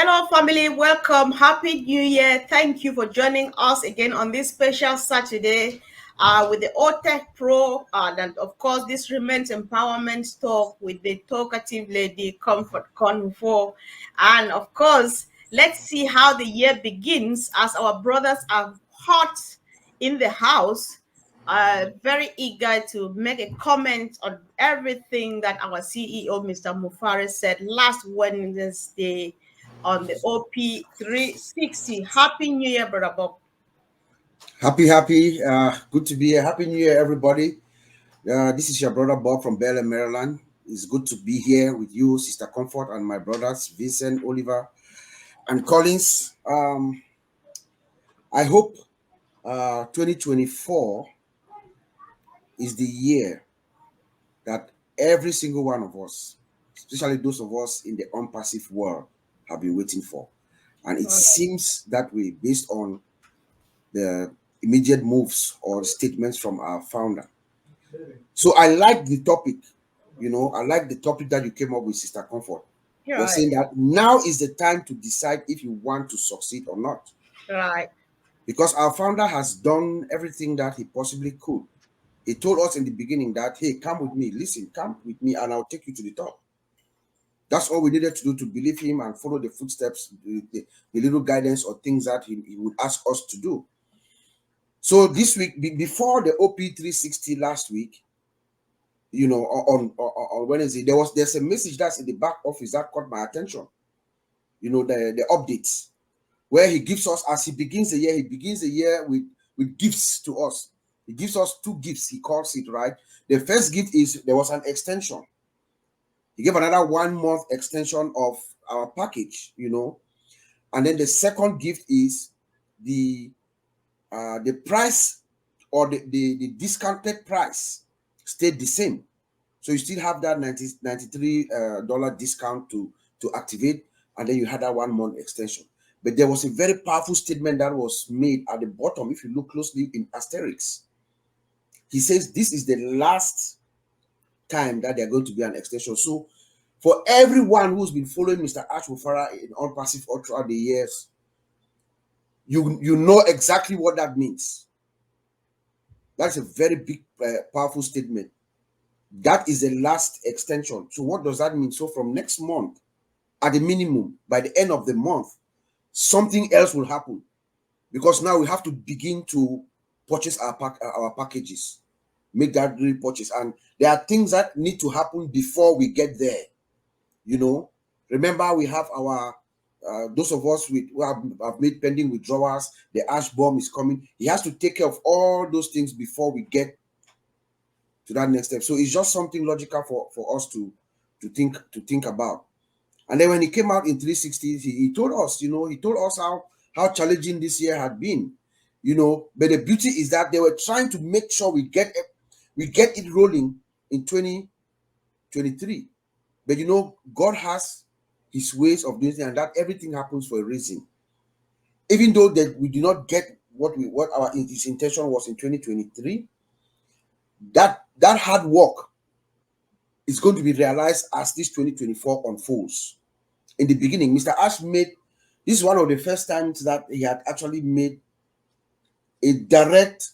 Hello, family. Welcome. Happy New Year. Thank you for joining us again on this special Saturday with the OTech Pro. And of course, this remains empowerment talk with the talkative lady, Comfort Convo. And of course, let's see how the year begins as our brothers are hot in the house. Very eager to make a comment on everything that our CEO, Mr. Mufareh, said last Wednesday on the OP360. Happy New Year, Brother Bob. Happy. Good to be here. Happy New Year, everybody. This is your brother Bob from Bel Air, Maryland. It's good to be here with you, Sister Comfort, and my brothers, Vincent, Oliver, and Collins. I hope 2024 is the year that every single one of us, especially those of us in the ONPASSIVE world, have been waiting for. And it seems that way based on the immediate moves or statements from our founder. So I like the topic, I like the topic that you came up with, Sister Comfort. You're saying that now is the time to decide if you want to succeed or not. Right. Because our founder has done everything that he possibly could. He told us in the beginning that, hey, come with me, listen, come with me, and I'll take you to the top. That's all we needed to do, to believe him and follow the footsteps, the little guidance or things that he would ask us to do. So this week, before the OP360 last week, on Wednesday, there's a message that's in the back office that caught my attention. The updates, where he gives us, as he begins the year with gifts to us. He gives us two gifts, he calls it, right? The first gift is there was an extension. He gave another 1 month extension of our package, and then the second gift is the price, or the discounted price stayed the same. So you still have that $93 discount to activate, and then you had that 1 month extension. But there was a very powerful statement that was made at the bottom, if you look closely in asterisks. He says this is the last time that they're going to be an extension. So for everyone who's been following Mr. Mufareh in ONPASSIVE all throughout the years, you know exactly what that means. That's a very big, powerful statement. That is the last extension. So what does that mean? So from next month, at the minimum, by the end of the month, something else will happen, because now we have to begin to purchase our packages, make that real purchase, and there are things that need to happen before we get there. Remember, we have our those of us who have made pending withdrawals. The ash bomb is coming. He has to take care of all those things before we get to that next step. So it's just something logical for us to think about. And then when he came out in 360, he told us, how challenging this year had been, but the beauty is that they were trying to make sure we get it rolling in 2023. But God has his ways of doing things, and that everything happens for a reason. Even though that we do not get what his intention was in 2023, that hard work is going to be realized as this 2024 unfolds. In the beginning, Mr. Ash this is one of the first times that he had actually made a direct,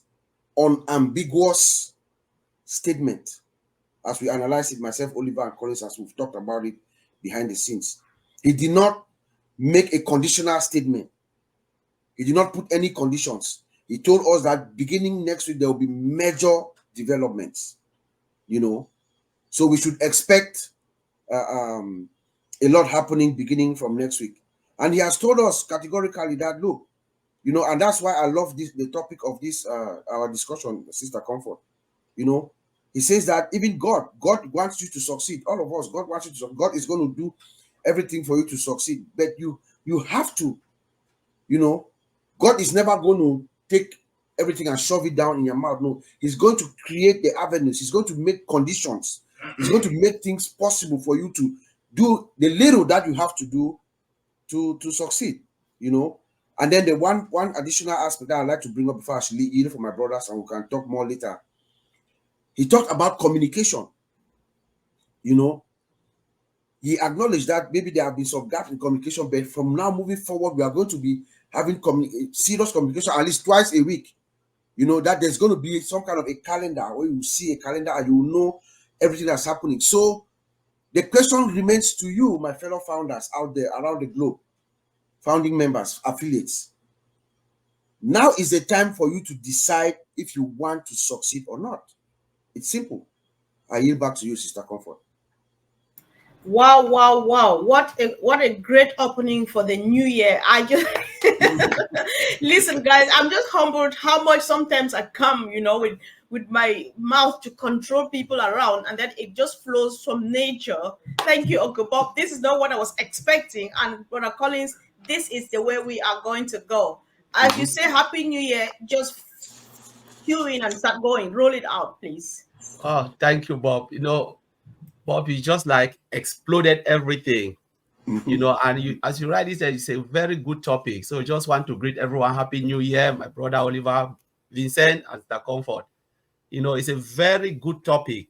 unambiguous statement. As we analyze it, myself, Oliver, and Collins, as we've talked about it behind the scenes, he did not make a conditional statement. He did not put any conditions. He told us that beginning next week, there will be major developments, So we should expect a lot happening beginning from next week. And he has told us categorically that, look, and that's why I love the topic of this, our discussion, Sister Comfort. He says that even God wants you to succeed. All of us, God wants you to succeed. God is going to do everything for you to succeed. But you have to, God is never going to take everything and shove it down in your mouth. No, he's going to create the avenues. He's going to make conditions. He's going to make things possible for you to do the little that you have to do to succeed, And then the one additional aspect that I'd like to bring up before I should leave for my brothers, and we can talk more later. He talked about communication. he acknowledged that maybe there have been some gaps in communication, but from now moving forward, we are going to be having serious communication at least twice a week. You know, that there's going to be some kind of a calendar where you see a calendar and you know everything that's happening. So the question remains to you, my fellow founders out there around the globe, founding members, affiliates. Now is the time for you to decide if you want to succeed or not. It's simple. I yield back to you, Sister Comfort. Wow, wow, wow. What a great opening for the new year. I just listen, guys, I'm just humbled how much sometimes I come, with my mouth to control people around, and then it just flows from nature. Thank you, Uncle Bob. This is not what I was expecting. And Brother Collins, this is the way we are going to go. As you say Happy New Year, just cue in and start going. Roll it out, please. Oh, thank you, Bob. Bob, you just like exploded everything, and as you rightly said, it's a very good topic. So I just want to greet everyone Happy New Year, my brother Oliver, Vincent, and the Comfort. It's a very good topic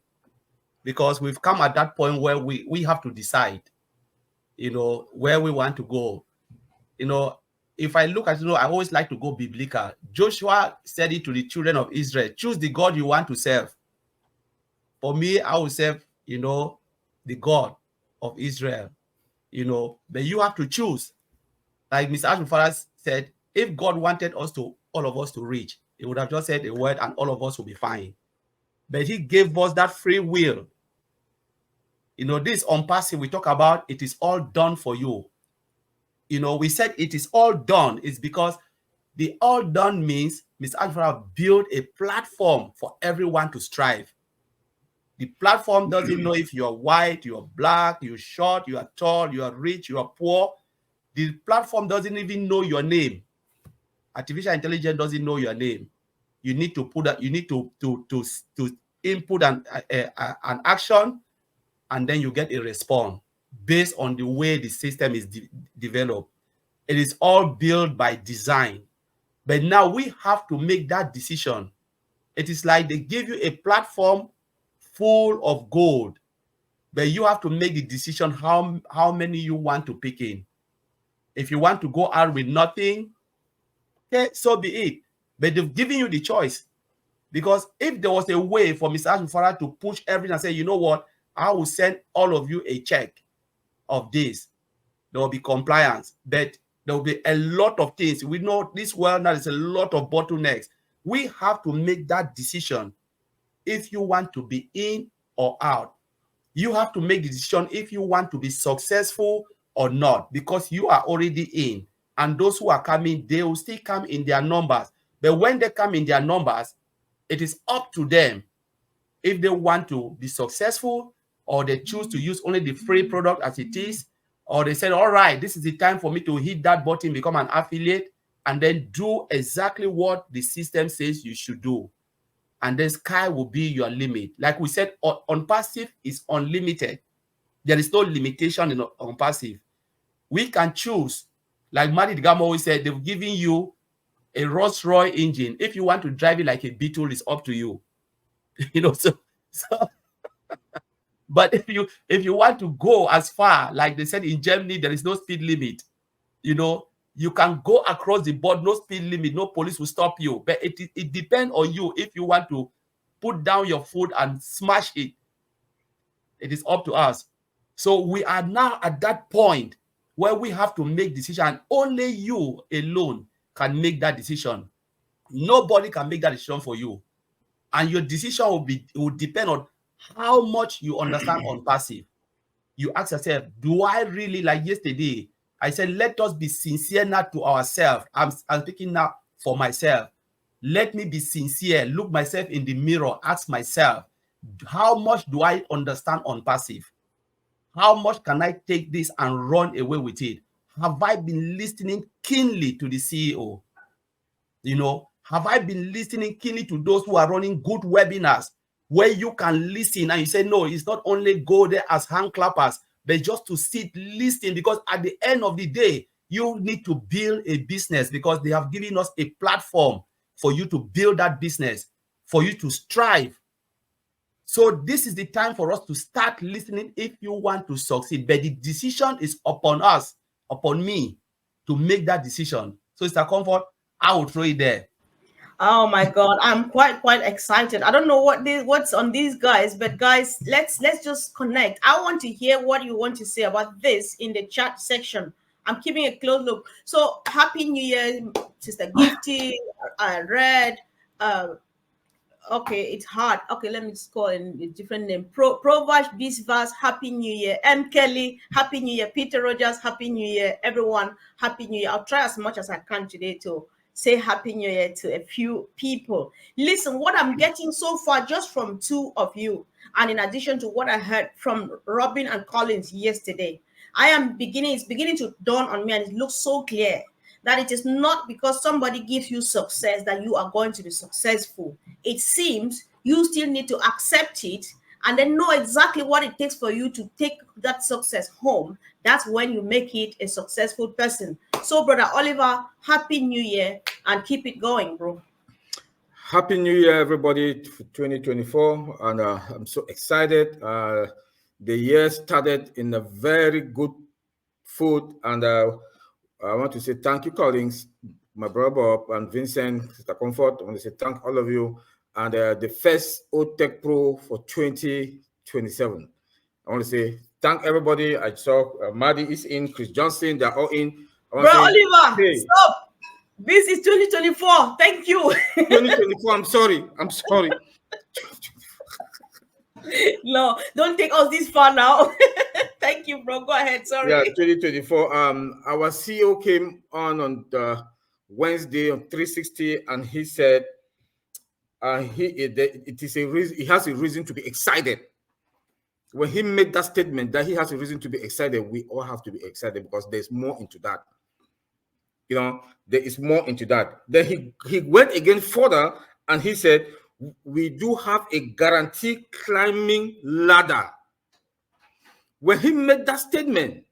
because we've come at that point where we have to decide, where we want to go. If I look at, I always like to go biblical. Joshua said it to the children of Israel, choose the God you want to serve. For me, I will serve, the God of Israel, but you have to choose. Like Mr. Mufareh said, if God wanted all of us to reach, he would have just said a word and all of us will be fine. But he gave us that free will. This ONPASSIVE we talk about, it is all done for you. We said it is all done. It's because the all done means Mr. Mufareh built a platform for everyone to strive. The platform doesn't know if you're white, you're black, you're short, you are tall, you are rich, you are poor. The platform doesn't even know your name. Artificial intelligence doesn't know your name. You need to put that. You need to input an action, and then you get a response based on the way the system is developed. It is all built by design, but now we have to make that decision. It is like they give you a platform full of gold, but you have to make the decision how many you want to pick in. If you want to go out with nothing, okay, so be it. But they've given you the choice. Because if there was a way for Mr. Mufareh to push everything and say, you know what, I will send all of you a check of this, there will be compliance. But there will be a lot of things. We know this world now is a lot of bottlenecks. We have to make that decision. If you want to be in or out, you have to make the decision if you want to be successful or not, because you are already in. And those who are coming, they will still come in their numbers. But when they come in their numbers, it is up to them if they want to be successful, or they choose to use only the free product as it is, or they said, all right, this is the time for me to hit that button, become an affiliate, and then do exactly what the system says you should do. And then sky will be your limit. Like we said, ONPASSIVE is unlimited. There is no limitation in ONPASSIVE. We can choose. Like Madi Gamo always said, they've given you a Rolls-Royce engine. If you want to drive it like a Beetle, it's up to you. But if you want to go as far, like they said in Germany, there is no speed limit. You can go across the board, no speed limit, no police will stop you. But it depends on you if you want to put down your foot and smash it. It is up to us. So we are now at that point where we have to make decision, and only you alone can make that decision. Nobody can make that decision for you. And your decision will depend on how much you understand ONPASSIVE. You ask yourself, do I really, like yesterday, I said, let us be sincere now to ourselves. I'm speaking now for myself. Let me be sincere, look myself in the mirror, ask myself, how much do I understand ONPASSIVE? How much can I take this and run away with it? Have I been listening keenly to the CEO? Have I been listening keenly to those who are running good webinars where you can listen and you say, no, it's not only go there as hand clappers, but just to sit, listen, because at the end of the day, you need to build a business, because they have given us a platform for you to build that business, for you to strive. So this is the time for us to start listening if you want to succeed. But the decision is upon us, upon me, to make that decision. So it's a comfort. I will throw it there. Oh my God, I'm quite excited. I don't know what's on these guys, but guys, let's just connect. I want to hear what you want to say about this in the chat section. I'm keeping a close look. So happy New Year, Sister Gifty, Red. Okay, it's hard. Okay, let me just call in a different name. Provash Bisvas, Happy New Year. M. Kelly, Happy New Year. Peter Rogers, Happy New Year. Everyone, Happy New Year. I'll try as much as I can today to say Happy New Year to a few people. Listen, what I'm getting so far just from two of you, and in addition to what I heard from Robin and Collins yesterday, it's beginning to dawn on me, and it looks so clear that it is not because somebody gives you success that you are going to be successful. It seems you still need to accept it and then know exactly what it takes for you to take that success home. That's when you make it a successful person. So, Brother Oliver, Happy New Year and keep it going, bro. Happy New Year, everybody, for 2024. And I'm so excited. The year started in a very good foot. And I want to say thank you, Collins, my brother Bob, and Vincent, Sister Comfort. I want to say thank all of you. And the first OTech Pro for 2027. I want to say thank everybody. I saw Maddie is in, Chris Johnson, they're all in. Bro, Oliver, hey, stop. This is 2024. Thank you. 2024, I'm sorry. No, don't take us this far now. Thank you, bro. Go ahead. Sorry. Yeah, 2024. Our CEO came on the Wednesday on 360, and he said he has a reason to be excited. When he made that statement that he has a reason to be excited, we all have to be excited because there's more into that. You know, there is more into that. Then he went again further and he said, we do have a guarantee climbing ladder. When he made that statement,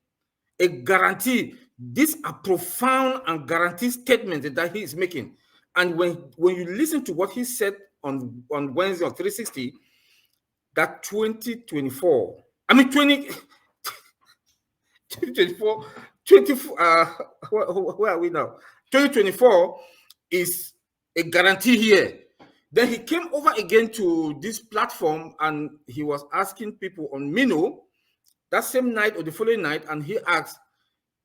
a guarantee, these are profound and guaranteed statements that he is making. And when you listen to what he said on Wednesday on 360, that 2024, I mean 2024, where are we now? 2024 is a guarantee here. Then he came over again to this platform and he was asking people on Mino that same night or the following night, and he asked,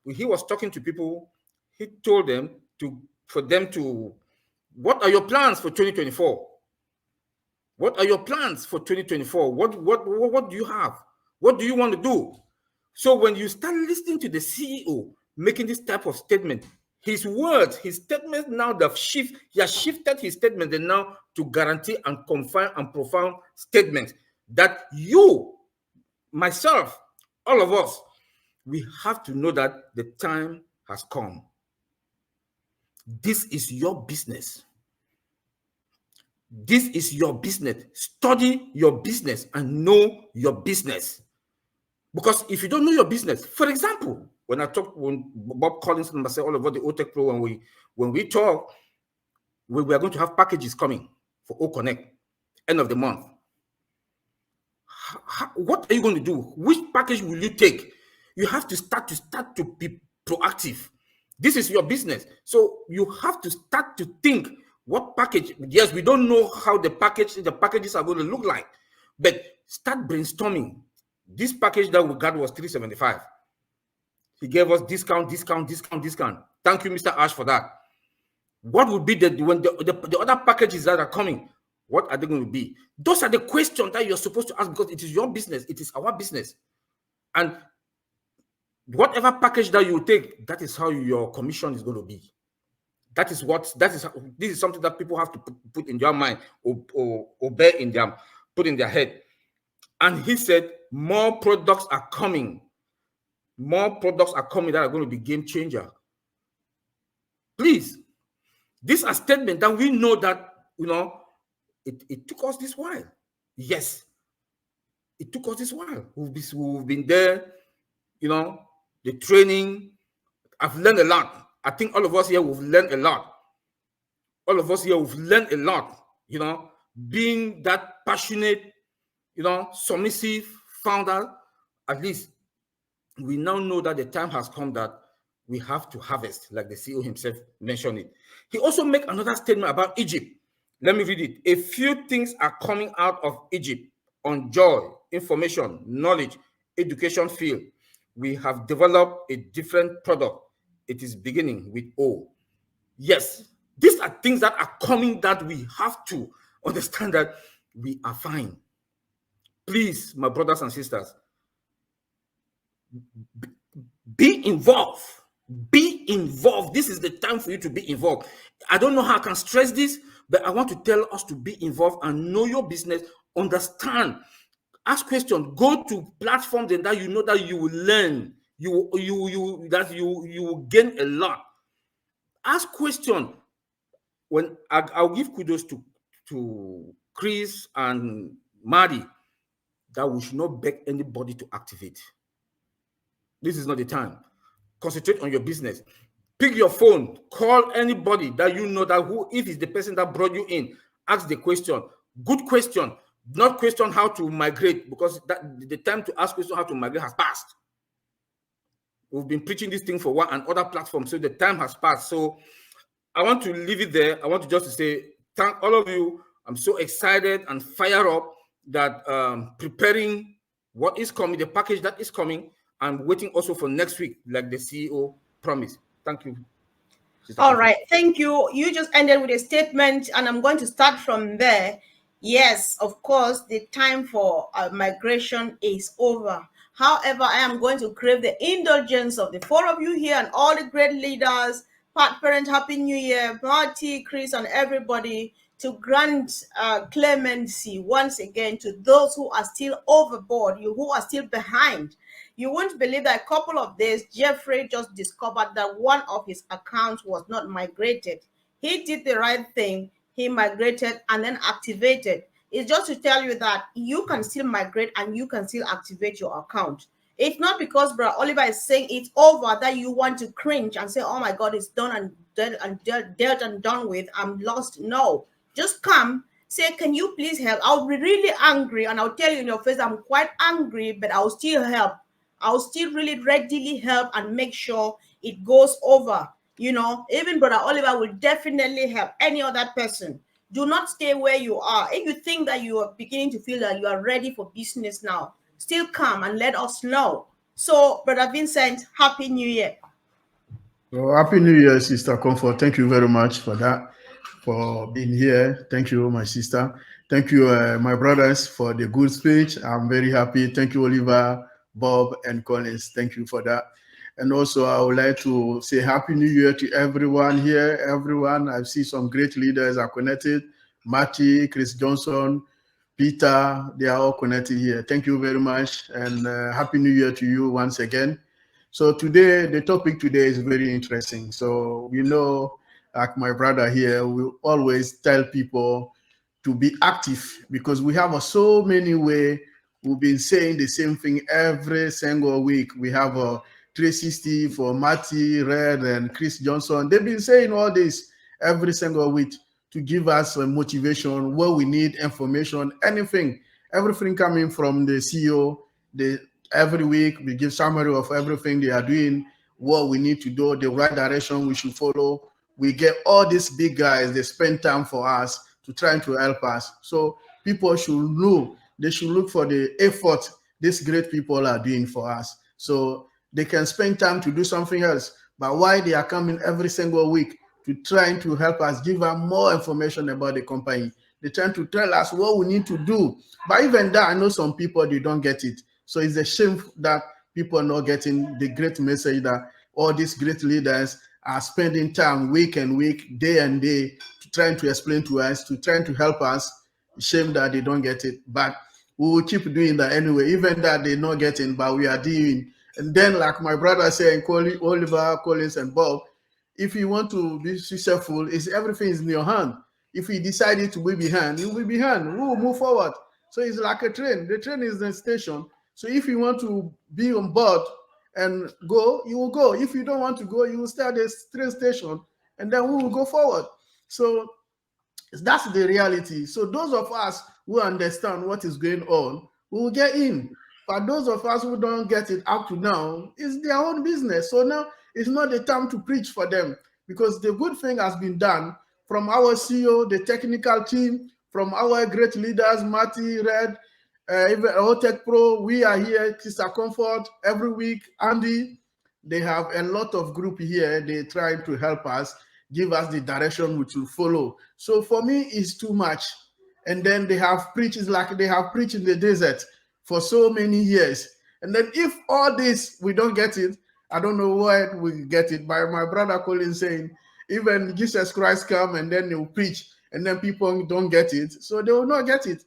he was talking to people, he told them for them to, what are your plans for 2024? What are your plans for 2024? What do you have? What do you want to do? So when you start listening to the CEO making this type of statement, his words, his statements now he has shifted his statement and now to guarantee and confirm and profound statements that you, myself, all of us, we have to know that the time has come. This is your business. This is your business. Study your business and know your business. Because if you don't know your business, for example, when Bob Collins and myself all over the OTech Pro, when we talk, we are going to have packages coming for OConnect, end of the month. What are you going to do? Which package will you take? You have to start to be proactive. This is your business. So you have to start to think what package. Yes, we don't know how the packages are going to look like, but start brainstorming. This package that we got was $375. He gave us discount. Thank you, Mr. Ash, for that. What would be the other packages that are coming? What are they going to be? Those are the questions that you're supposed to ask because it is your business. It is our business. And whatever package that you take, that is how your commission is going to be. This is something that people have to put in their mind or bear in their, put in their head. And he said, more products are coming. More products are coming that are going to be game changer. Please, these are statements that we know that, it took us this while. Yes, it took us this while. We've been there, the training. I've learned a lot. I think all of us here, we've learned a lot. All of us here, we've learned a lot, being that passionate, submissive founder, at least we now know that the time has come that we have to harvest, like the CEO himself mentioned it. He also made another statement about Egypt. Let me read it. A few things are coming out of Egypt on joy, information, knowledge, education field. We have developed a different product. It is beginning with O. Yes, these are things that are coming that we have to understand that we are fine. Please, my brothers and sisters, be involved. Be involved. This is the time for you to be involved. I don't know how I can stress this, but I want to tell us to be involved and know your business, understand, ask questions, go to platforms and that you know that you will learn, you will gain a lot. Ask questions. When I'll give kudos to Chris and Maddie that we should not beg anybody to activate. This is not the time. Concentrate on your business. Pick your phone, call anybody that you know that who, if it's the person that brought you in, ask the question. Good question, not question how to migrate, because the time to ask question how to migrate has passed. We've been preaching this thing for a while on other platforms, so the time has passed. So I want to leave it there. I want to just say thank all of you. I'm so excited and fired up that preparing what is coming, the package that is coming. I'm waiting also for next week, like the CEO promised. Thank you. All right, thank you. You just ended with a statement, and I'm going to start from there. Yes, of course, the time for migration is over. However, I am going to crave the indulgence of the four of you here and all the great leaders. Pat Parent, Happy New Year, Marty, Chris, and everybody, to grant clemency once again to those who are still overboard, you who are still behind. You won't believe that a couple of days, Jeffrey just discovered that one of his accounts was not migrated. He did the right thing. He migrated and then activated. It's just to tell you that you can still migrate and you can still activate your account. It's not because Brother Oliver is saying it's over that you want to cringe and say, oh my God, it's done and dealt and done with. I'm lost. No, just come. Say, can you please help? I'll be really angry and I'll tell you in your face, I'm quite angry, but I'll still help. I'll still really readily help and make sure it goes over. Even Brother Oliver will definitely help any other person. Do not stay where you are. If you think that you are beginning to feel that you are ready for business now, still come and let us know. So, Brother Vincent, Happy New Year. So, Happy New Year, Sister Comfort. Thank you very much for that, for being here. Thank you, my sister. Thank you, my brothers, for the good speech. I'm very happy. Thank you, Oliver, Bob, and Collins. Thank you for that. And also, I would like to say Happy New Year to everyone here. Everyone, I see some great leaders are connected. Matty, Chris Johnson, Peter, they are all connected here. Thank you very much. And Happy New Year to you once again. So today, the topic today is very interesting. So we know, like my brother here, we always tell people to be active because we have so many ways. We've been saying the same thing every single week. We have a 360 for Matty, Red, and Chris Johnson. They've been saying all this every single week to give us a motivation, where we need information, anything, everything coming from the CEO. Every week we give summary of everything they are doing, what we need to do, the right direction we should follow. We get all these big guys, they spend time for us to try to help us. So people should know, they should look for the effort these great people are doing for us. So they can spend time to do something else. But why they are coming every single week to trying to help us, give us more information about the company. They're trying to tell us what we need to do. But even that, I know some people, they don't get it. So it's a shame that people are not getting the great message that all these great leaders are spending time week and week, day and day, trying to explain to us, to trying to help us. Shame that they don't get it. But we will keep doing that anyway, even that they're not getting, but we are doing. And then, like my brother said, Oliver, Collins, and Bob, if you want to be successful, everything is in your hand. If you decided to be behind, you will be behind. We will move forward. So it's like a train. The train is the station. So if you want to be on board and go, you will go. If you don't want to go, you will stay at the train station, and then we will go forward. So That's the reality. So those of us who understand what is going on will get in. But those of us who don't get it up to now, it's their own business. So now it's not the time to preach for them, because the good thing has been done from our CEO, the technical team, from our great leaders, Marty, Red, even OTech Pro. We are here, Sister Comfort, every week. Andy, they have a lot of group here. They try to help us, give us the direction which will follow. So for me, it's too much. And then they have preached, it's like they have preached in the desert for so many years. And then if all this, we don't get it, I don't know why we get it. By my brother Colin saying, even Jesus Christ come and then they'll preach, and then people don't get it, so they will not get it.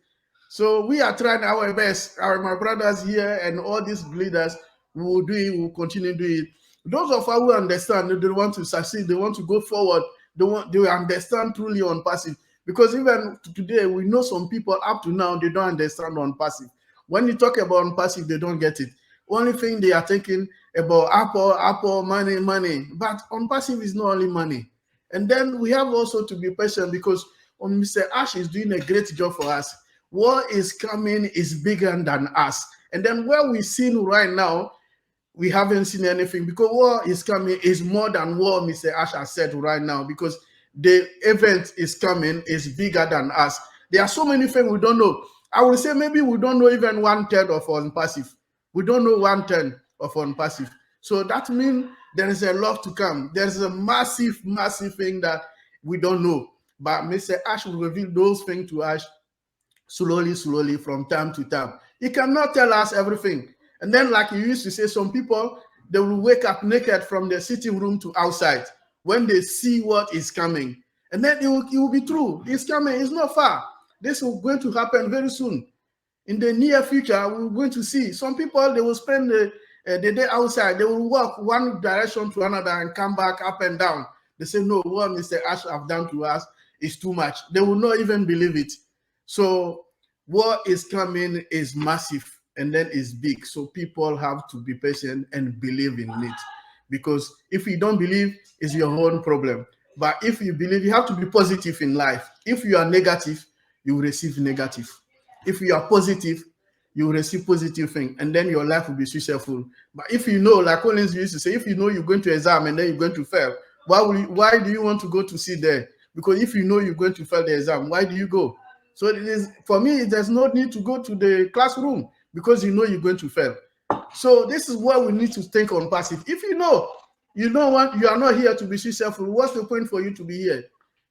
So we are trying our best. My brothers here and all these leaders will do it, will continue to do it. Those of us who understand, they want to succeed, they want to go forward, they understand truly ONPASSIVE. Because even today, we know some people up to now, they don't understand ONPASSIVE. When you talk about ONPASSIVE, they don't get it. Only thing they are thinking about Apple, money. But ONPASSIVE is not only money. And then we have also to be patient, because Mr. Ash is doing a great job for us. What is coming is bigger than us. And then where we're seeing right now, we haven't seen anything, because what is coming is more than what Mr. Ash has said right now, because the event is coming is bigger than us. There are so many things we don't know. I will say maybe we don't know even 1/3 of ONPASSIVE. We don't know 1/10 of ONPASSIVE. So that means there is a lot to come. There's a massive thing that we don't know. But Mr. Ash will reveal those things to us slowly from time to time. He cannot tell us everything. And then, like you used to say, some people, they will wake up naked from their sitting room to outside when they see what is coming. And then it will be true. It's coming. It's not far. This is going to happen very soon. In the near future, we're going to see some people, they will spend the day outside. They will walk one direction to another and come back up and down. They say, no, what Mr. Ash have done to us is too much. They will not even believe it. So what is coming is massive, and then it's big. So people have to be patient and believe in it. Because if you don't believe, it's your own problem. But if you believe, you have to be positive in life. If you are negative, you will receive negative. If you are positive, you will receive positive thing, and then your life will be successful. But if you know, like Collins used to say, if you know you're going to exam and then you're going to fail, why do you want to go to sit there? Because if you know you're going to fail the exam, why do you go? So it is, for me, there's no need to go to the classroom, because you know you're going to fail. So this is what we need to think ONPASSIVE. If you know you are not here to be successful, what's the point for you to be here?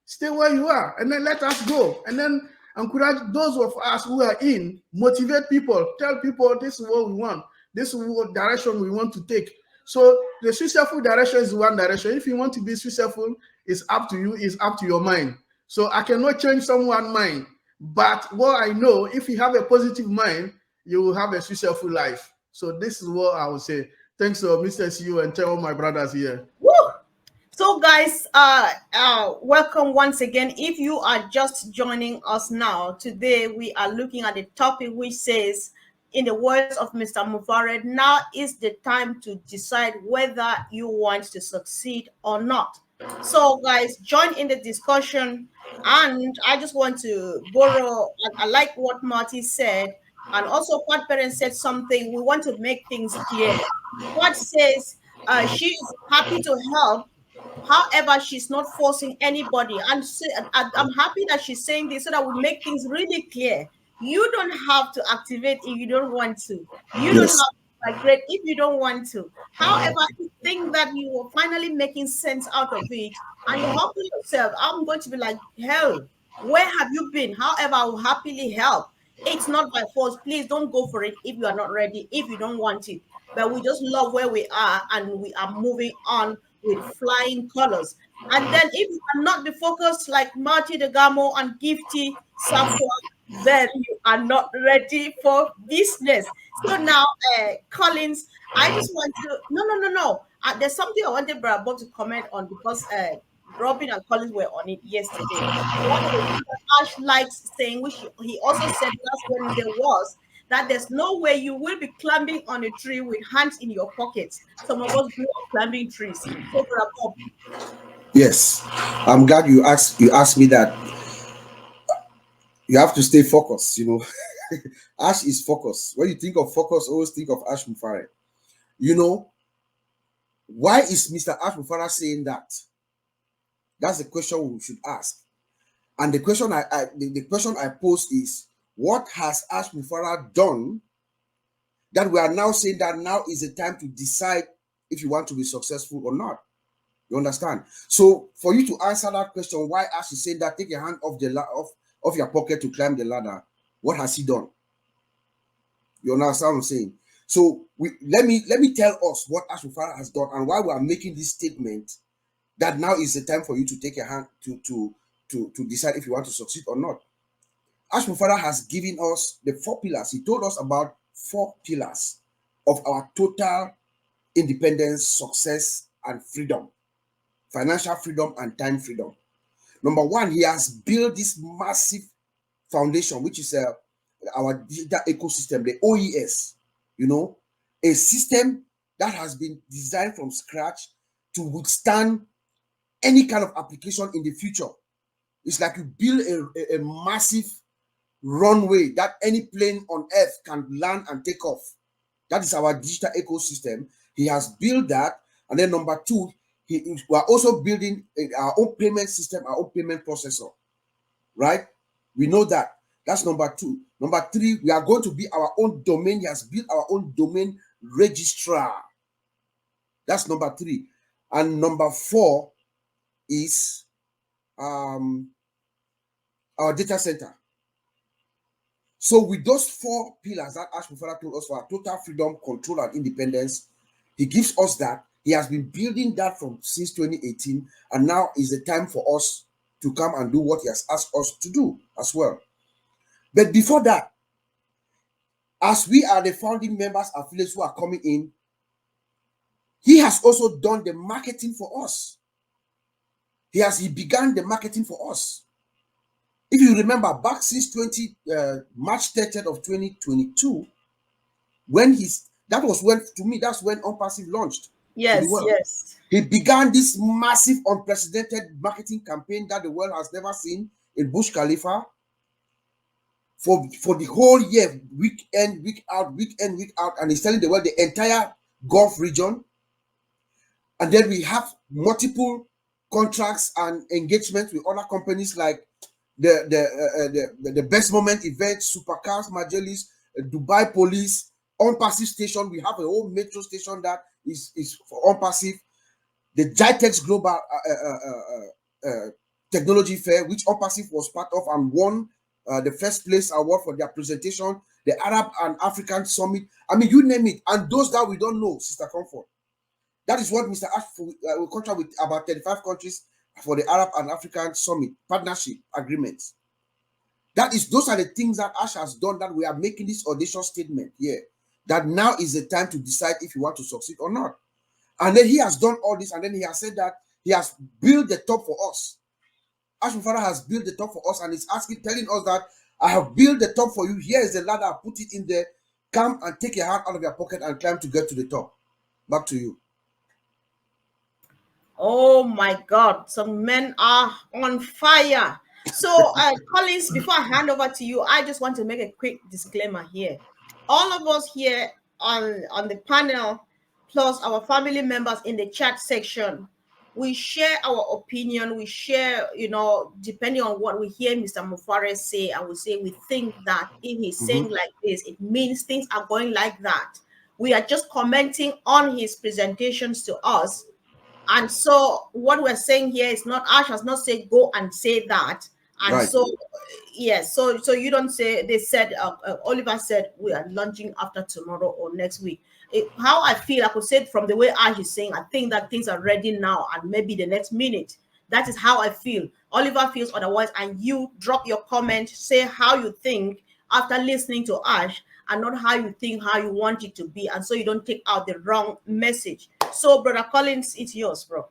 Stay where you are, and then let us go. And then encourage those of us who are in, motivate people, tell people this is what we want, this is what direction we want to take. So the successful direction is one direction. If you want to be successful, it's up to you, it's up to your mind. So I cannot change someone's mind. But what I know, if you have a positive mind, you will have a successful life. So this is what I would say. Thanks to Mr. CEO and tell all my brothers here. Woo! So guys, welcome once again. If you are just joining us now, today we are looking at the topic which says, in the words of Mr. Mufareh, now is the time to decide whether you want to succeed or not. So guys, join in the discussion. And I just want to borrow, I like what Marty said, and also Quad Parent said something. We want to make things clear. Quad says she is happy to help. However, she's not forcing anybody. And I'm happy that she's saying this so that we make things really clear. You don't have to activate if you don't want to. You don't have to migrate if you don't want to. However, you think that you are finally making sense out of it, and you're helping yourself. I'm going to be like, hell, where have you been? However, I will happily help. It's not by force. Please don't go for it if you are not ready, if you don't want it. But we just love where we are, and we are moving on with flying colors. And then if you are not the focus like Marty Degamo and Gifty Safwa, then you are not ready for business. So now, Collins, I just want to, no. There's something I wanted Brother Bob to comment on, because Robin and Collins were on it yesterday. One of the things that Ash likes saying, which he also said last Wednesday, was that there's no way you will be climbing on a tree with hands in your pockets. Some of us grew up climbing trees. So, Brother Bob. Yes, I'm glad you asked me that. You have to stay focused, you know. Ash is focused. When you think of focus, always think of Ash Mufareh. You know, why is Mr. Ash Mufareh saying that? That's the question we should ask. And the question the question I pose is, what has Ash Mufareh done that we are now saying that now is the time to decide if you want to be successful or not? You understand? So for you to answer that question, why Ash is saying that, take your hand off the off your pocket to climb the ladder. What has he done? You understand what I'm saying? So let me tell us what Ash Mufareh has done and why we are making this statement that now is the time for you to take your hand to decide if you want to succeed or not. Ash Mufareh has given us the 4 pillars. He told us about 4 pillars of our total independence, success, and freedom. Financial freedom and time freedom. Number 1, he has built this massive foundation, which is our digital ecosystem, the OES, you know, a system that has been designed from scratch to withstand any kind of application in the future. It's like you build a massive runway that any plane on earth can land and take off. That is our digital ecosystem. He has built that. And then number 2, we are also building our own payment system, our own payment processor, right? We know that. That's number 2. Number 3, we are going to be our own domain. He has built our own domain registrar. That's number 3. And number 4 is our data center. So with those 4 pillars that Ash Mufareh told us for our total freedom, control, and independence, he gives us that. He has been building that since 2018, and now is the time for us to come and do what he has asked us to do as well. But before that, as we are the founding members, affiliates who are coming in, he has also done the marketing for us. He began the marketing for us. If you remember, back since March 30th of 2022, that's when ONPASSIVE launched. Yes, to the world. yes. He began this massive, unprecedented marketing campaign that the world has never seen in Burj Khalifa for the whole year, week in, week out, and he's telling the world the entire Gulf region. And then we have multiple contracts and engagements with other companies like the Best Moment event, Supercars, Majelis, Dubai Police, ONPASSIVE station. We have a whole metro station that is for ONPASSIVE. The GITEX Global Technology Fair, which ONPASSIVE was part of and won the first place award for their presentation. The Arab and African Summit. I mean, you name it. And those that we don't know, Sister Comfort. That is what Mr. Ash will contract with about 35 countries for the Arab and African Summit partnership agreements. Those are the things that Ash has done, that we are making this audacious statement here, that now is the time to decide if you want to succeed or not. And then he has done all this, and then he has said that he has built the top for us. Ash Mufareh has built the top for us, and he's telling us that I have built the top for you. Here is the ladder. I put it in there. Come and take your hand out of your pocket and climb to get to the top. Back to you. Oh my God, some men are on fire. So, Collins, before I hand over to you, I just want to make a quick disclaimer here. All of us here on the panel, plus our family members in the chat section, we share our opinion. We share, depending on what we hear Mr. Mufareh say, and we say we think that if he's saying like this, it means things are going like that. We are just commenting on his presentations to us. And so what we're saying here is not, Ash has not said go and say that. And right. So yes, so you don't say, they said, Oliver said we are launching after tomorrow or next week. How I feel, I could say it from the way Ash is saying, I think that things are ready now and maybe the next minute. That is how I feel. Oliver feels otherwise, and you drop your comment, say how you think after listening to Ash, and not how you think, how you want it to be, and so you don't take out the wrong message. So, Brother Collins, it's yours, bro.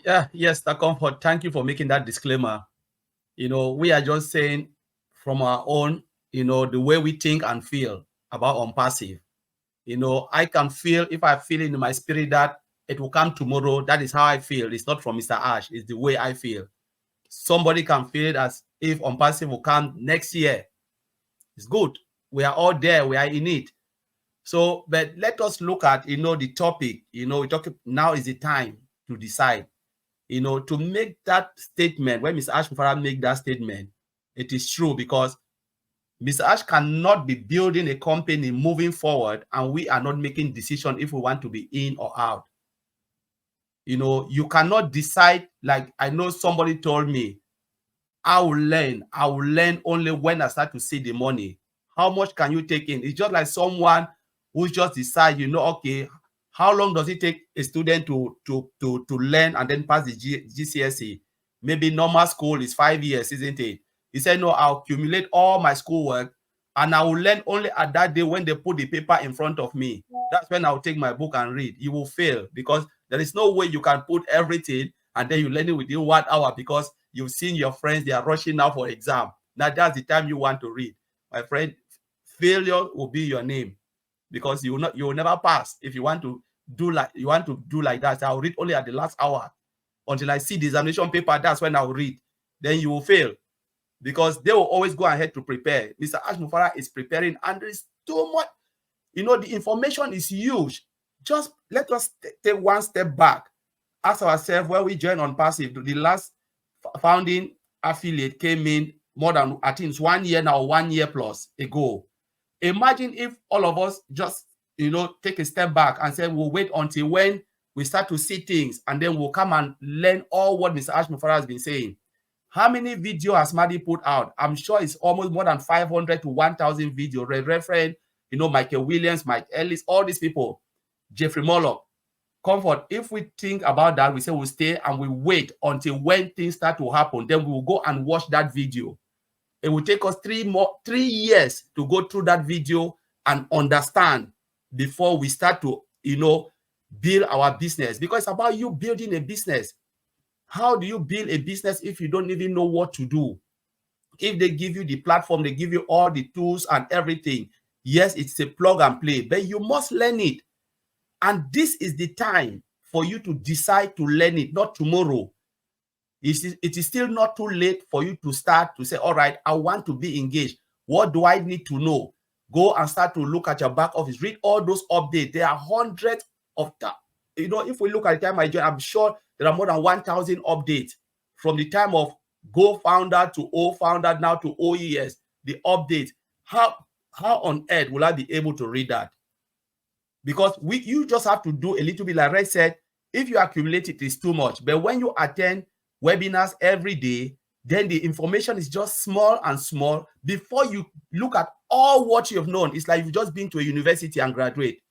Yeah, yes, the Comfort. Thank you for making that disclaimer. We are just saying from our own, the way we think and feel about ONPASSIVE. I can feel, if I feel in my spirit that it will come tomorrow, that is how I feel. It's not from Mr. Ash, it's the way I feel. Somebody can feel it as if ONPASSIVE will come next year. It's good. We are all there. We are in it. So, but let us look at, the topic. We talk, now is the time to decide, to make that statement. When Mr. Ash Mufareh make that statement, it is true, because Mr. Ash cannot be building a company moving forward and we are not making decisions if we want to be in or out. You cannot decide. Like, I know somebody told me, I will learn only when I start to see the money. How much can you take in? It's just like someone who just decide, okay, how long does it take a student to learn and then pass the GCSE? Maybe normal school is 5 years, isn't it? He said, no, I'll accumulate all my schoolwork and I will learn only at that day when they put the paper in front of me. That's when I'll take my book and read. You will fail, because there is no way you can put everything and then you learn it within 1 hour, because you've seen your friends, they are rushing now for exam. Now that's the time you want to read. My friend, failure will be your name, because you will never pass. If you want to do like that, I'll read only at the last hour until I see the examination paper. That's when I'll read. Then you will fail, because they will always go ahead to prepare. Mr. Ash Mufareh is preparing, and there is too much. The information is huge. Just let us take one step back. Ask ourselves, where we joined ONPASSIVE, the last founding affiliate came in more than, I think it's 1 year now, 1 year plus ago. Imagine if all of us just, take a step back and say, we'll wait until when we start to see things, and then we'll come and learn all what Mr. Ash Mufareh has been saying. How many videos has Madi put out? I'm sure it's almost more than 500 to 1,000 videos. Reverend, Michael Williams, Mike Ellis, all these people, Jeffrey Murlock. Comfort, if we think about that, we say we'll stay and we wait until when things start to happen, then we will go and watch that video. It will take us 3 years to go through that video and understand before we start to, build our business, because it's about you building a business. How do you build a business if you don't even know what to do? If they give you the platform, they give you all the tools and everything. Yes, it's a plug and play, but you must learn it. And this is the time for you to decide to learn it, not tomorrow. It is still not too late for you to start to say, all right, I want to be engaged. What do I need to know? Go and start to look at your back office. Read all those updates. There are hundreds of that. If we look at the time I joined, I'm sure there are more than 1,000 updates from the time of Go founder to O founder, now to OES. The updates. How on earth will I be able to read that? Because you just have to do a little bit, like Red said. If you accumulate it, it's too much. But when you attend webinars every day, then the information is just small and small. Before you look at all what you've known, it's like you've just been to a university and graduate.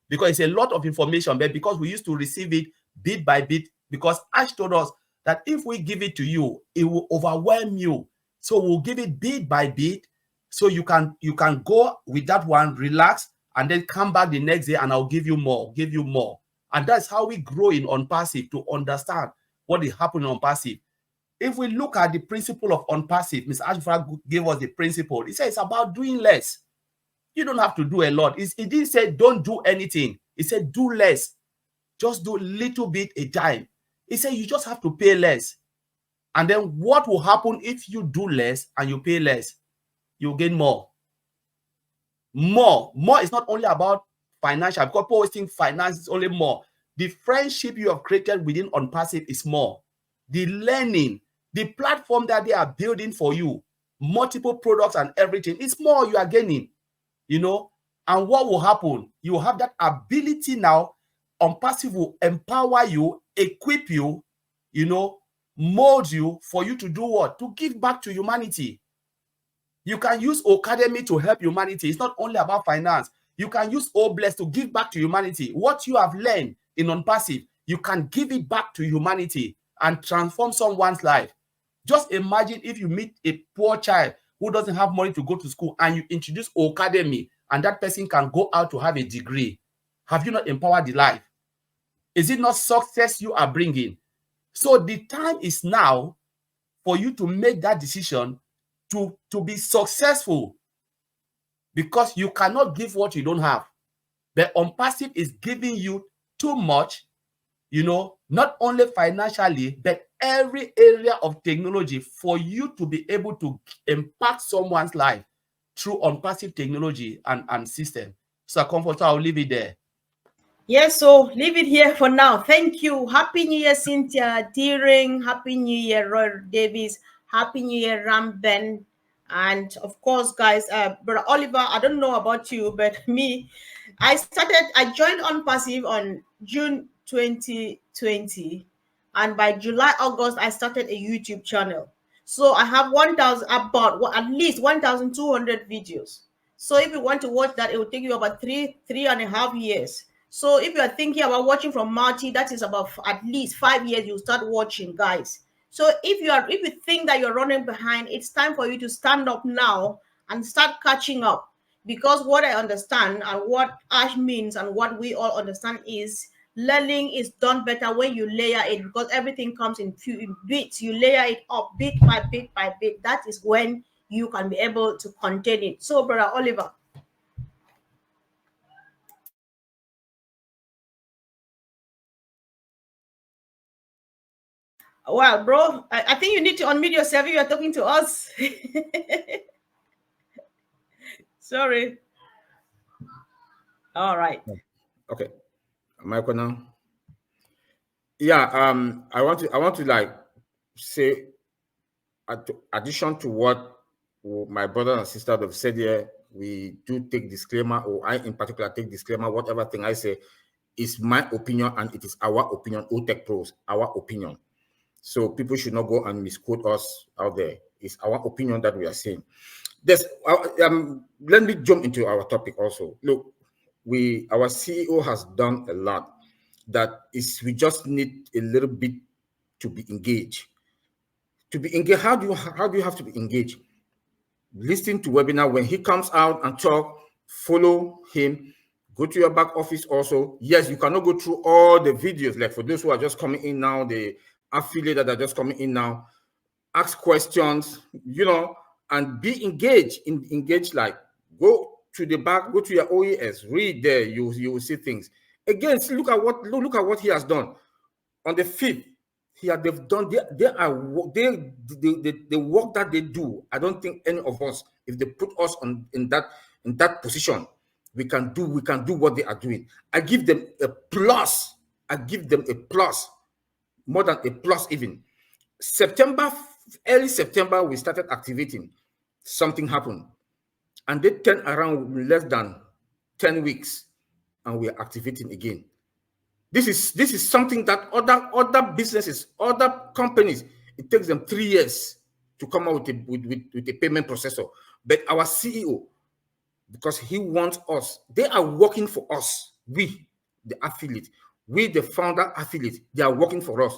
Because it's a lot of information, but because we used to receive it bit by bit, because Ash told us that if we give it to you, it will overwhelm you. So we'll give it bit by bit, so you can go with that one, relax, and then come back the next day and I'll give you more. And that's how we grow in ONPASSIVE, to understand what is happening on ONPASSIVE. If we look at the principle of ONPASSIVE, Mr. Ash Mufareh gave us the principle. He said it's about doing less. You don't have to do a lot. He didn't say don't do anything. He said do less. Just do a little bit a time. He said you just have to pay less. And then what will happen if you do less and you pay less? You'll gain more. More is not only about financial, because people always think finance is only more. The friendship you have created within ONPASSIVE is more. The learning, the platform that they are building for you, multiple products and everything, it's more you are gaining, And what will happen? You will have that ability now. ONPASSIVE will empower you, equip you, mold you for you to do what? To give back to humanity. You can use OCademey to help humanity. It's not only about finance. You can use OBless to give back to humanity. What you have learned in ONPASSIVE, you can give it back to humanity and transform someone's life. Just imagine if you meet a poor child who doesn't have money to go to school and you introduce OCademey and that person can go out to have a degree. Have you not empowered the life? Is it not success you are bringing? So the time is now for you to make that decision to be successful, because you cannot give what you don't have. But ONPASSIVE is giving you too much, not only financially, but every area of technology for you to be able to impact someone's life through ONPASSIVE technology and system. So Comfort, I'll leave it there. Yes, so leave it here for now. Thank you. Happy New Year, Cynthia Deering. Happy New Year, Roy Davis. Happy New Year, Ram Ben. And of course, guys, Brother Oliver, I don't know about you, but me, I joined ONPASSIVE on June 2020. And by July, August, I started a YouTube channel. So I have at least 1,200 videos. So if you want to watch that, it will take you about three and a half years. So if you are thinking about watching from Marty, that is about at least 5 years you start watching, guys. So if you think that you're running behind, it's time for you to stand up now and start catching up. Because what I understand and what Ash means and what we all understand is learning is done better when you layer it, because everything comes in bits. You layer it up bit by bit by bit. That is when you can be able to contain it. So, Brother Oliver. Well, bro, I think you need to unmute yourself if you're talking to us. Sorry. All right. Okay. Am I now? Yeah. I want to like say, addition to what my brother and sister have said here, we do take disclaimer, or I in particular take disclaimer. Whatever thing I say is my opinion, and it is our opinion. OTech Pros, our opinion. So people should not go and misquote us out there. It's our opinion that we are saying. Let me jump into our topic also. Look, our CEO has done a lot. We just need a little bit to be engaged. To be engaged, how do you have to be engaged? Listen to webinar when he comes out and talk. Follow him. Go to your back office also. Yes, you cannot go through all the videos. Like for those who are just coming in now, the affiliate that are just coming in now, ask questions, and be engaged. Like go to the back, go to your OES, read there. You will see things. Again, look at what he has done on the 5th. They've done the work that they do. I don't think any of us, if they put us in that position, we can do what they are doing. I give them a plus. More than a plus even. Early September, we started activating. Something happened. And they turned around less than 10 weeks, and we are activating again. This is something that other businesses, other companies, it takes them 3 years to come out with a payment processor. But our CEO, because he wants us, they are working for us. We, the affiliate, we, the founder affiliate, they are working for us.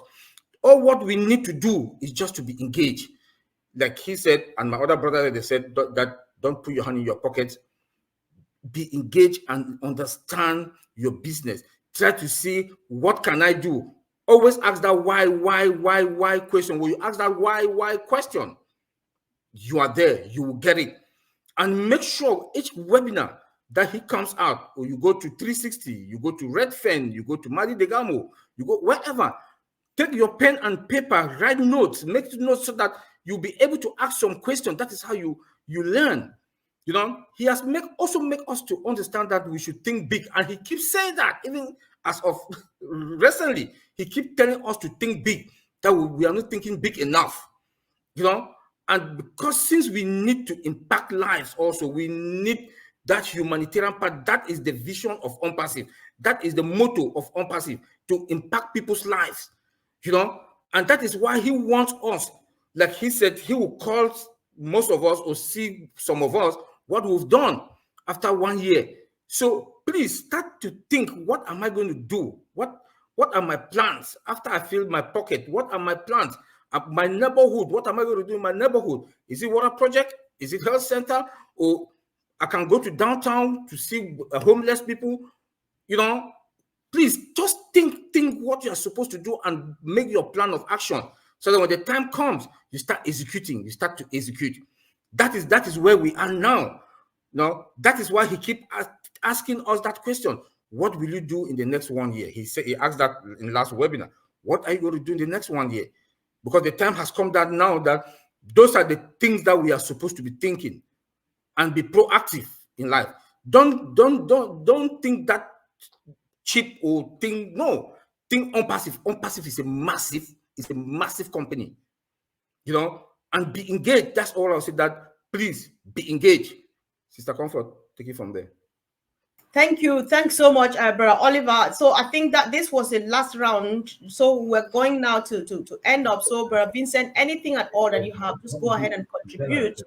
All what we need to do is just to be engaged. Like he said, and my other brother, they said that don't put your hand in your pocket. Be engaged and understand your business. Try to see, what can I do? Always ask that why question. When you ask that why question, you are there, you will get it. And make sure each webinar that he comes out, or you go to 360, you go to Redfern, you go to Madi Degamo, you go wherever, take your pen and paper, write notes, make notes so that you'll be able to ask some questions. That is how you learn. He has also make us to understand that we should think big. And he keeps saying that, even as of recently, he keeps telling us to think big, that we are not thinking big enough, And because since we need to impact lives also, we need that humanitarian part. That is the vision of ONPASSIVE. That is the motto of ONPASSIVE, to impact people's lives, And that is why he wants us, like he said, he will call most of us or see some of us what we've done after 1 year. So please start to think, what am I going to do? What are my plans after I fill my pocket? What are my plans? My neighborhood, what am I going to do in my neighborhood? Is it water project? Is it health center? Or I can go to downtown to see homeless people? Please just think what you are supposed to do and make your plan of action, so that when the time comes, you start executing. You start to execute. That is where we are now. That is why he keep asking us that question. What will you do in the next 1 year? He asked that in last webinar. What are you going to do in the next 1 year? because the time has come that now that those are the things that we are supposed to be thinking and be proactive in life. Don't think that cheap or think, no, think ONPASSIVE. ONPASSIVE is a massive company, you know, and be engaged. That's all I'll say, that please be engaged. Sister Comfort, take it from there. Thank you. Thanks so much, Brother Oliver. So I think that this was the last round. So we're going now to end up. So, Brother Vincent, anything at all that you have, just go ahead and contribute.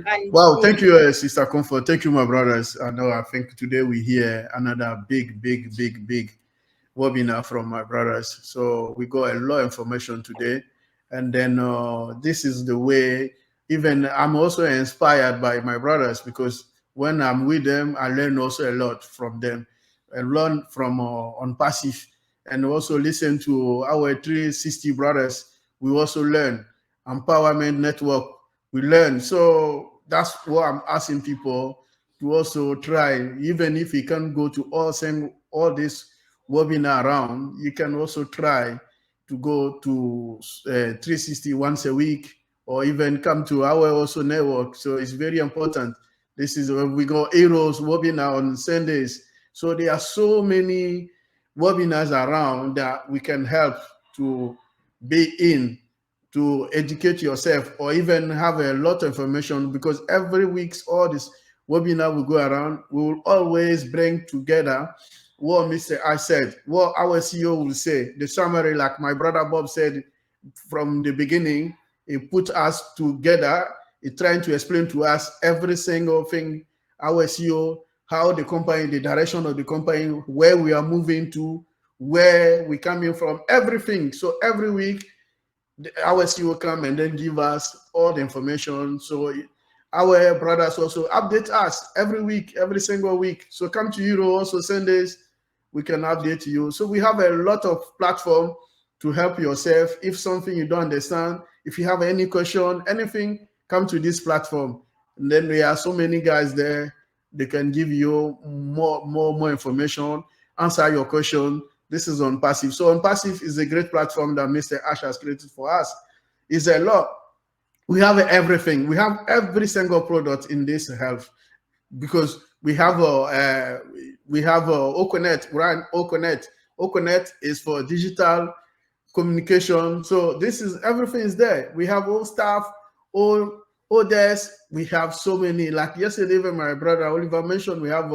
And wow, thank you, Sister Comfort. Thank you, my brothers. I think today we hear another big webinar from my brothers. So we got a lot of information today. And then this is the way, even I'm also inspired by my brothers, because when I'm with them, I learn also a lot from them. I learn from ONPASSIVE, and also listen to our 360 brothers. We also learn empowerment network. We learn. So that's what I'm asking people to also try. Even if you can't go to all this webinar around, you can also try to go to 360 once a week, or even come to our also network. So it's very important. This is where we go Eros webinar on Sundays. So there are so many webinars around that we can help to be in, to educate yourself, or even have a lot of information, because every week all this webinar will go around. We will always bring together what Mr. I said, what our CEO will say, the summary, like my brother Bob said from the beginning. He put us together. He's trying to explain to us every single thing, our CEO, how the company, the direction of the company, where we are moving to, where we coming from, everything. So every week, our CEO come and then give us all the information. So our brothers also update us every week, every single week. So come to Euro also Sundays, we can update you. So we have a lot of platform to help yourself. If something you don't understand, if you have any question, anything, come to this platform. And then there are so many guys there. They can give you more information, answer your question. This is ONPASSIVE. So ONPASSIVE is a great platform that Mr. Ash has created for us. It's a lot. We have everything. We have every single product in this health, because we have OConnect. We're OConnect. OConnect is for digital communication. So this is, everything is there. We have all staff, all ODesk. We have so many. Like yesterday, even my brother Oliver mentioned, we have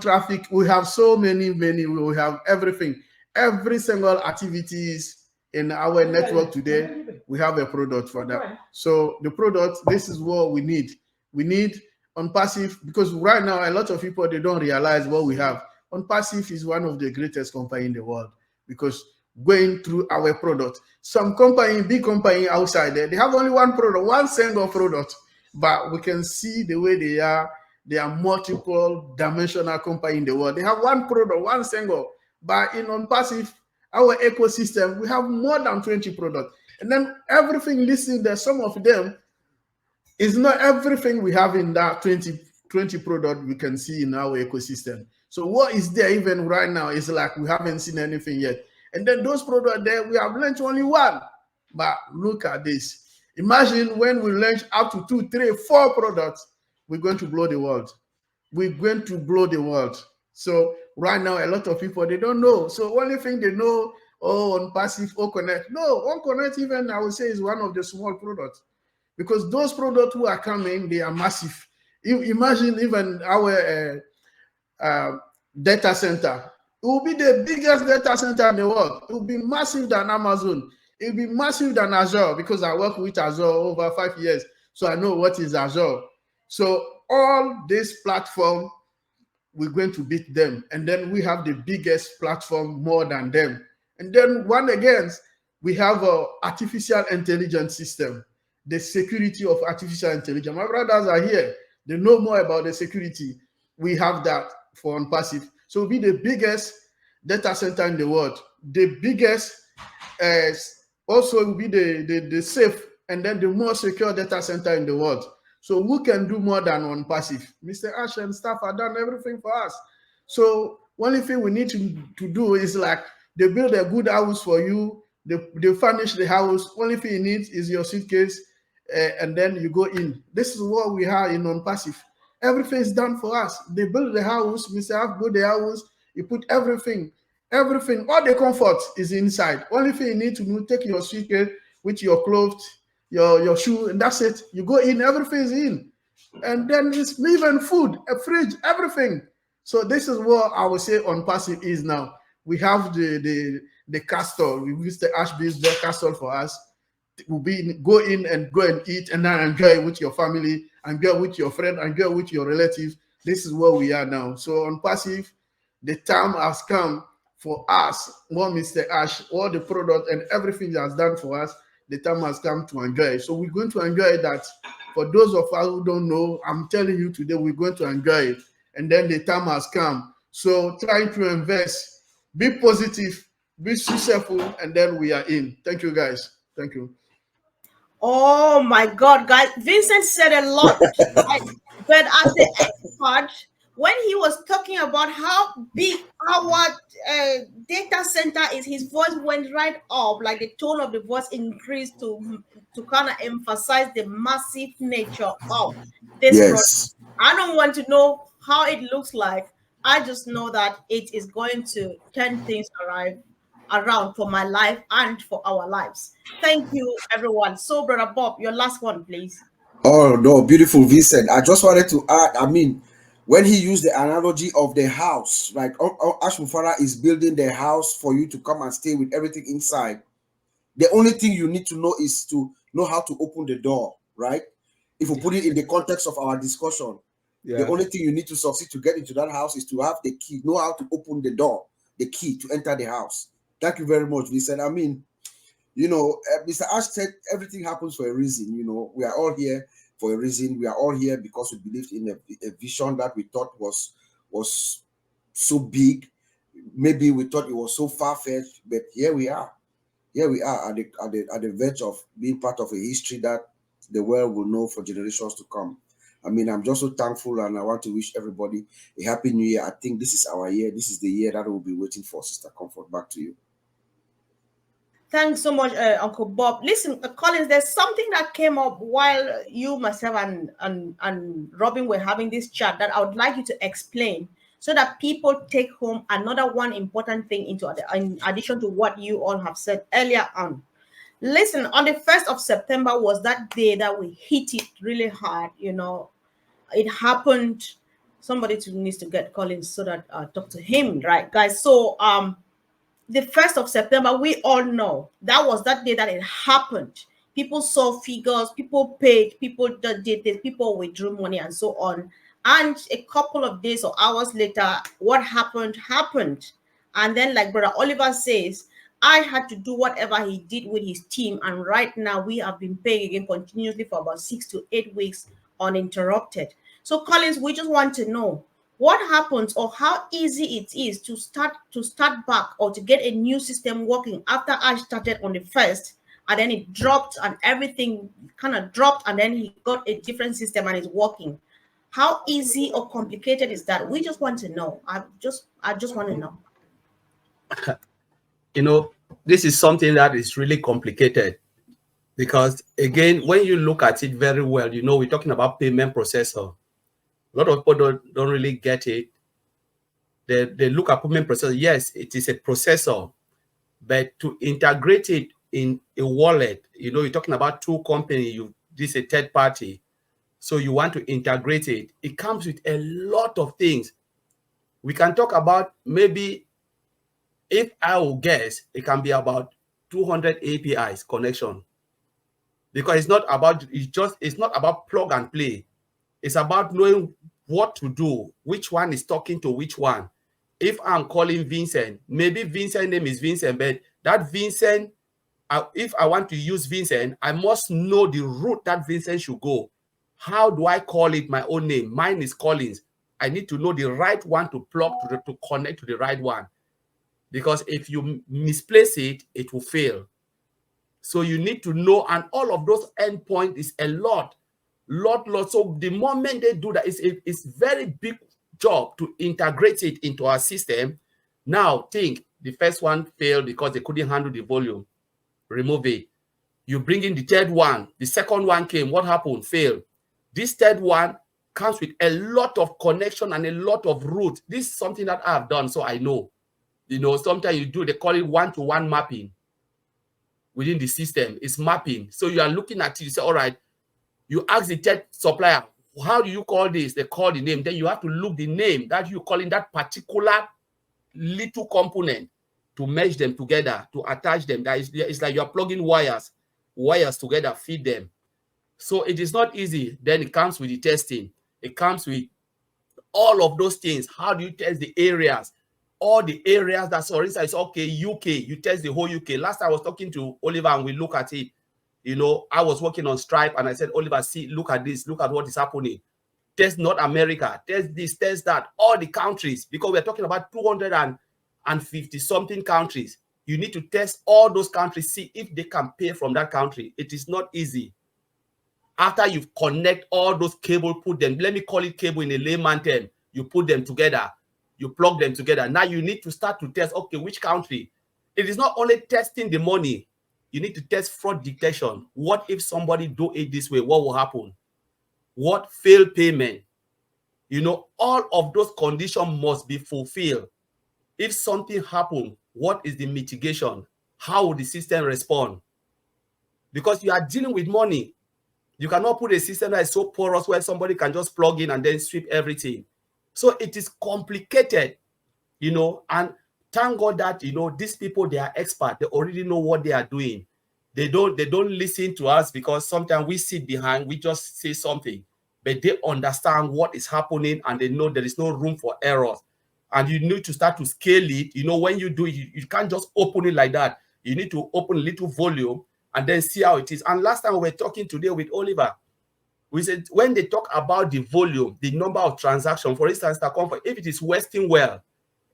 traffic. We have so many. We have everything. Every single activities in our network today, we have a product for that. So the product, this is what we need. We need ONPASSIVE, because right now a lot of people, they don't realize what we have. ONPASSIVE is one of the greatest company in the world, because going through our product, some company, big company outside there, they have only one product, one single product, but we can see the way they are. They are multiple dimensional company in the world. They have one product, one single, but in ONPASSIVE, our ecosystem, we have more than 20 products. And then everything listed there, some of them is not everything we have in that 20 product we can see in our ecosystem. So what is there even right now is like we haven't seen anything yet. And then those products there, we have launched only one. But look at this. Imagine when we launch up to 2, 3, 4 products, we're going to blow the world. We're going to blow the world. So right now, a lot of people, they don't know. So only thing they know, ONPASSIVE, OConnect. No, OConnect even, I would say, is one of the small products. Because those products who are coming, they are massive. Imagine even our data center. It will be the biggest data center in the world. It will be massive than Amazon. It will be massive than Azure, because I work with Azure over 5 years. So I know what is Azure. So all this platform, we're going to beat them. And then we have the biggest platform more than them. And then one again, we have an artificial intelligence system, the security of artificial intelligence. My brothers are here. They know more about the security. We have that for ONPASSIVE. So it'll be the biggest data center in the world. The biggest, also will be the safe and then the more secure data center in the world. So who can do more than ONPASSIVE? Mr. Ash and staff have done everything for us. So only thing we need to do is like, they build a good house for you, They furnish the house. Only thing you need is your suitcase, and then you go in. This is what we have in ONPASSIVE. Everything is done for us. They build the house. Mr. Have build the house. You put everything, all the comfort is inside. Only thing you need to do, take your suitcase with your clothes, your shoe, and that's it. You go in, everything is in. And then it's even food, a fridge, everything. So this is what I would say ONPASSIVE is now. We have the castle. We use the Ash build the castle for us. We'll go in and eat and then enjoy with your family, enjoy with your friend, enjoy with your relatives. This is where we are now. So ONPASSIVE, the time has come for us, more Mr. Ash, all the product and everything that's done for us, the time has come to enjoy. So we're going to enjoy that. For those of us who don't know, I'm telling you today, we're going to enjoy it. And then the time has come. So trying to invest, be positive, be successful, and then we are in. Thank you, guys. Thank you. Oh my God, guys. Vincent said a lot. Right? But as the expert, when he was talking about how big our data center is, his voice went right up, like the tone of the voice increased to kind of emphasize the massive nature of this product. Yes. I don't want to know how it looks like. I just know that it is going to turn things around for my life and for our lives. Thank you, everyone. So, Brother Bob, your last one, please. Oh no, beautiful, Vincent. I just wanted to add, I mean, when he used the analogy of the house, like Ash Mufareh is building the house for you to come and stay with everything inside. The only thing you need to know is to know how to open the door, right? If we put it in the context of our discussion, the only thing you need to succeed to get into that house is to have the key, know how to open the door, the key to enter the house. Thank you very much, Vincent. I mean, you know, Mr. Ash said everything happens for a reason. You know, we are all here for a reason. We are all here because we believed in a vision that we thought was so big. Maybe we thought it was so far-fetched, but here we are. Here we are at the verge of being part of a history that the world will know for generations to come. I mean, I'm just so thankful, and I want to wish everybody a happy new year. I think this is our year. This is the year that we'll be waiting for. Sister Comfort, back to you. Thanks so much, Uncle Bob. Listen, Collins, there's something that came up while you, myself, and Robin were having this chat that I would like you to explain so that people take home another one important thing in addition to what you all have said earlier on. Listen, on the 1st of September was that day that we hit it really hard. You know, it happened. Somebody needs to get Collins so that talk to him, right, guys? So the 1st of September, we all know that was that day that it happened. People saw figures, people paid, people did this, people withdrew money, and so on. And a couple of days or hours later, what happened. And then, like Brother Oliver says, I had to do whatever he did with his team. And right now, we have been paying again continuously for about 6 to 8 weeks uninterrupted. So, Collins, we just want to know what happens or how easy it is to start back or to get a new system working after I started on the 1st, and then it dropped and everything kind of dropped, and then he got a different system and it's working. How easy or complicated is that? We just want to know. I just want to know. You know, this is something that is really complicated because, again, when you look at it very well, you know, we're talking about payment processor. A lot of people don't really get it. They look at payment processor. Yes, it is a processor, but to integrate it in a wallet, you know, you're talking about two companies. This is a third party, so you want to integrate it. It comes with a lot of things. We can talk about, maybe, if I will guess, it can be about 200 APIs connection, because it's not about plug and play. It's about knowing what to do, which one is talking to which one. If I'm calling Vincent, maybe Vincent's name is Vincent, but that Vincent, if I want to use Vincent, I must know the route that Vincent should go. How do I call it my own name? Mine is Collins. I need to know the right one to plug to connect to the right one. Because if you misplace it, it will fail. So you need to know, and all of those endpoints is a lot. So the moment they do that, it's very big job to integrate it into our system. Now think, the first one failed because they couldn't handle the volume. remove it. You bring in the third one. The second one came. What happened? Failed. This third one comes with a lot of connection and a lot of route. This is something that I've done, so I know. You know, sometimes you do, they call it one-to-one mapping within the system. It's mapping. So you are looking at it, you say, all right, you ask the third supplier, how do you call this? They call the name. Then you have to look the name that you call in that particular little component to merge them together, to attach them. That is, it's like you're plugging wires together, feed them. So it is not easy. Then it comes with the testing. It comes with all of those things. How do you test the areas? All the areas that, for instance, okay, UK, you test the whole UK. Last time I was talking to Oliver and we look at it. You know, I was working on Stripe and I said, Oliver, see, look at this, look at what is happening. Test North America, test this, test that, all the countries, because we're talking about 250 something countries. You need to test all those countries, see if they can pay from that country. It is not easy. After you connect all those cable, put them, let me call it cable in a layman term, you put them together, you plug them together. Now you need to start to test, okay, which country? It is not only testing the money, you need to test fraud detection. What if somebody do it this way? What will happen? What failed payment? You know, all of those conditions must be fulfilled. If something happens, what is the mitigation? How will the system respond? Because you are dealing with money. You cannot put a system that is so porous where somebody can just plug in and then sweep everything. So it is complicated, you know, and thank God that, you know, these people, they are experts. They already know what they are doing. They don't listen to us because sometimes we sit behind, we just say something, but they understand what is happening and they know there is no room for errors. And you need to start to scale it. You know, when you do it, you can't just open it like that. You need to open a little volume and then see how it is. And last time we were talking today with Oliver, we said when they talk about the volume, the number of transactions, for instance, if it is Western well,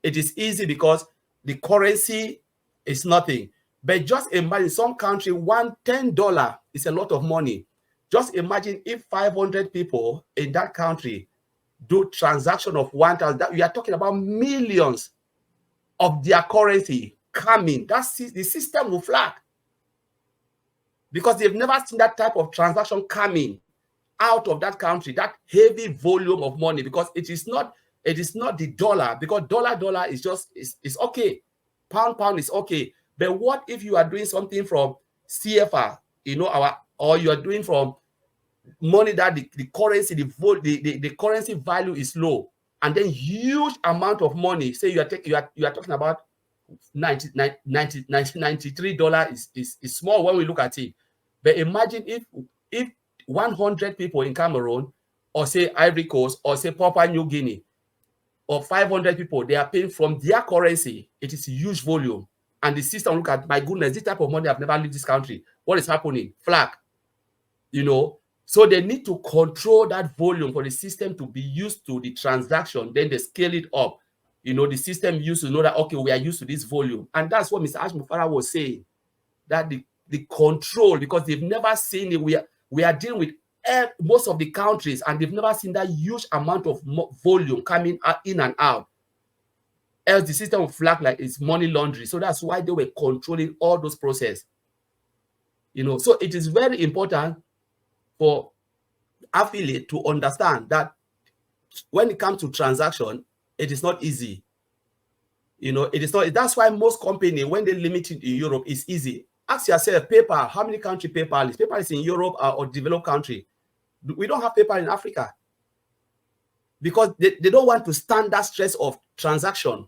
it is easy because the currency is nothing. But just imagine some country, $10 is a lot of money. Just imagine if 500 people in that country do transaction of 1,000, we are talking about millions of their currency coming. That's the system will flag because they've never seen that type of transaction coming out of that country, that heavy volume of money, because it is not the dollar, because dollar is just it's okay, pound is okay. But what if you are doing something from CFR, you know, or you are doing from money that the currency, the currency value is low, and then huge amount of money, say you are talking about $93 is small when we look at it. But imagine if 100 people in Cameroon, or say Ivory Coast, or say Papua New Guinea, or 500 people, they are paying from their currency. It is a huge volume. And the system look at, my goodness, this type of money, I've never lived this country. What is happening? Flag. You know, so they need to control that volume for the system to be used to the transaction. Then they scale it up. You know, the system used to know that, okay, we are used to this volume. And that's what Mr. Mufareh was saying, that the control, because they've never seen it. We are dealing with most of the countries, and they've never seen that huge amount of volume coming in and out. Else the system will flag like it's money laundering. So that's why they were controlling all those processes. You know, so it is very important for affiliate to understand that when it comes to transaction, it is not easy. You know, it is not. That's why most companies, when they limit it in Europe, it's easy. Ask yourself, PayPal, how many countries PayPal is? PayPal is in Europe or developed country. We don't have PayPal in Africa because they don't want to stand that stress of transaction.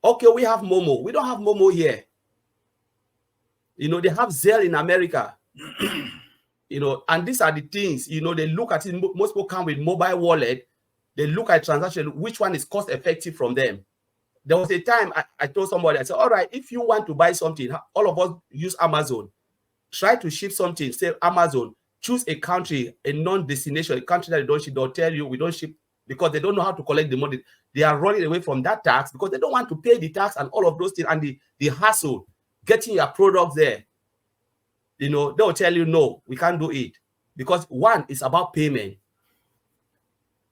Okay, we have Momo. We don't have Momo here. You know, they have Zelle in America. You know, and these are the things, you know, they look at it. Most people come with mobile wallet. They look at transaction, which one is cost effective from them. There was a time I told somebody, I said, all right, if you want to buy something, all of us use Amazon. Try to ship something, say Amazon, choose a country, a non-destination, a country that they don't ship. They'll tell you we don't ship because they don't know how to collect the money. They are running away from that tax because they don't want to pay the tax and all of those things and the hassle, getting your product there. You know, they'll tell you, no, we can't do it. Because one is about payment.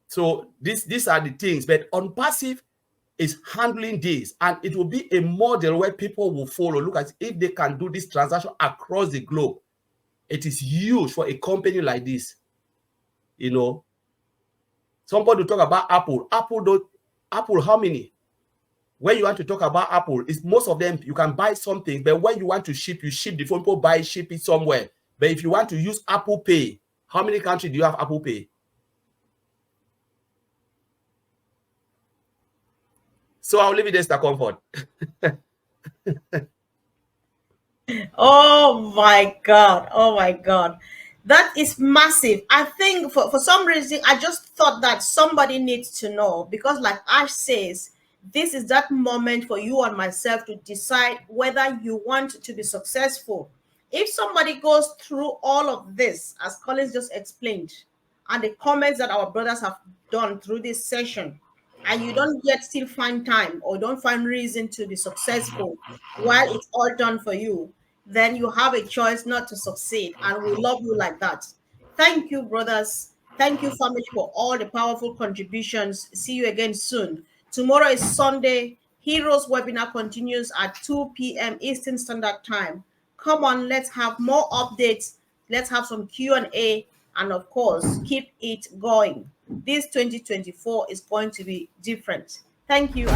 So these are the things. But ONPASSIVE, is handling this, and it will be a model where people will follow. Look at if they can do this transaction across the globe. It is huge for a company like this. You know, somebody will talk about Apple. Apple, how many? When you want to talk about Apple, it's most of them you can buy something, but when you want to ship, you ship the phone, people buy, ship it somewhere. But if you want to use Apple Pay, how many countries do you have Apple Pay? So I'll leave it there, Comfort. Oh my God. Oh my God. That is massive. I think for some reason, I just thought that somebody needs to know, because like Ash says, this is that moment for you and myself to decide whether you want to be successful. If somebody goes through all of this, as Collins just explained, and the comments that our brothers have done through this session, and you don't yet still find time or don't find reason to be successful while it's all done for you, then you have a choice not to succeed. And we love you like that. Thank you, brothers. Thank you, family, for all the powerful contributions. See you again soon. Tomorrow is Sunday. Heroes webinar continues at 2 p.m. Eastern Standard Time. Come on, let's have more updates. Let's have some Q&A, and of course, keep it going. This 2024 is going to be different. Thank you.